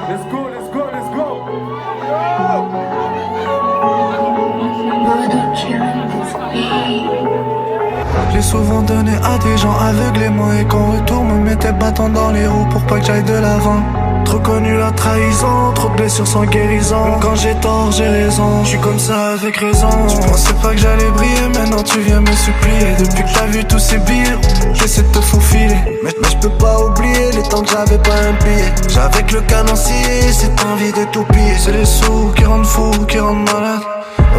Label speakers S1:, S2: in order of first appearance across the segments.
S1: Let's go, let's go, let's go.
S2: J'ai souvent donné à des gens aveuglément et qu'en retour me mettais bâton dans les roues pour pas que j'aille de l'avant. Trop connu la trahison, trop de blessures sans guérison. Même quand j'ai tort, j'ai raison, je suis comme ça avec raison. Tu pensais pas que j'allais briller, maintenant tu viens me supplier. Depuis que t'as vu tous ces billets, j'essaie de te faufiler. Mais je peux pas oublier les temps que j'avais pas un billet. J'avais que le canon scié, cette envie de tout piller. C'est les sous qui rendent fou, qui rendent malade.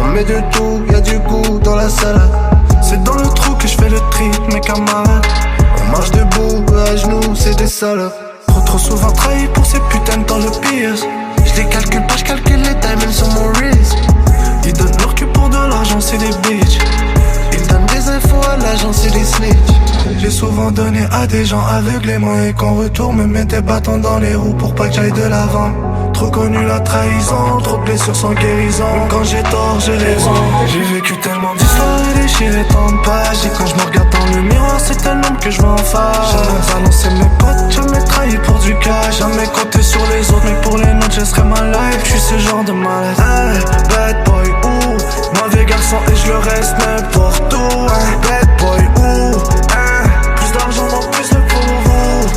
S2: On met de tout, y'a du goût dans la salade. C'est dans le trou que je fais le tri, mes camarades. On marche debout, à genoux, c'est des salopes. Trop souvent trahi pour ces putains de temps le pire. Je les calcule pas, je calcule les diamonds sur mon wrist. Ils donnent leur cul pour de l'argent, c'est des bitches. Ils donnent des infos à l'agent, c'est des snitch. J'ai souvent donné à des gens aveuglément et qu'en retour me mettais bâton dans les roues pour pas que j'aille de l'avant. Trop connu la trahison, trop de blessures sans guérison. Même quand j'ai tort, j'ai raison. J'ai vécu tellement d'histoires et déchiré tant de pages. Et quand je me regarde dans le miroir, c'est un homme que je vois en face. Jamais balancé mes potes, jamais trahi pour du cash. Jamais compté sur les autres, mais pour les nôtres, je serai ma life. Je suis ce genre de malade. Hey, bad boy, ouh, mauvais garçon et je le reste n'importe où. Hey, bad boy, ouh, plus d'argent donc plus de pour vous.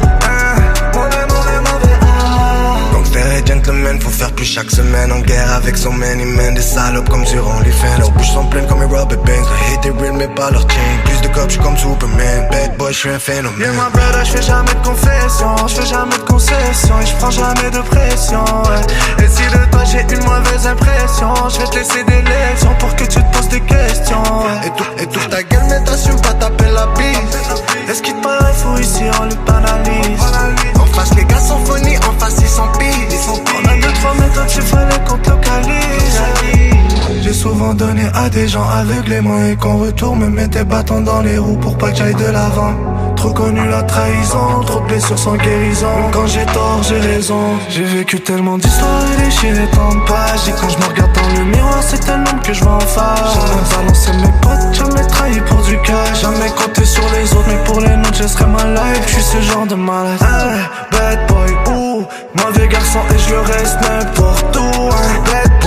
S2: Gentleman, faut faire plus chaque semaine. En guerre avec son man, des salopes comme sur OnlyFans. Leurs bouches sont pleines comme les rubber bands. Le hate est real mais pas leur chain. Plus de cops, j'suis comme Superman. Bad boy, j'suis un phénomène. Yeah my brother, j'fais jamais de confession. J'fais jamais de concession. Et j'prends jamais de pression, ouais. Et si de toi j'ai une mauvaise impression, j'vais te laisser des lections pour que tu te poses des questions, ouais. Et toute ta gueule mais t'assumes pas taper la bise. Est-ce qu'il te paraît fou ici, on le banalise. En face les gars sont funny, en face ils sont pis. On a 2-3 méthodes, il fallait qu'on te localise. J'ai souvent donné à des gens aveuglément et qu'en retour me mettais bâton dans les roues pour pas que j'aille de l'avant. Trop connu la trahison, trop de blessures sans guérison. Même quand j'ai tort, j'ai raison. J'ai vécu tellement d'histoires et déchiré tant de pages. Et quand je me regarde dans le miroir, c'est un homme que je vois en face. Jamais balancé mes potes, jamais trahi pour du cash. Jamais compté sur les autres, mais pour les nôtres, je serai ma life. Je suis ce genre de malade. Hey, bad boy, ouh, mauvais garçon et je le reste n'importe où. Bad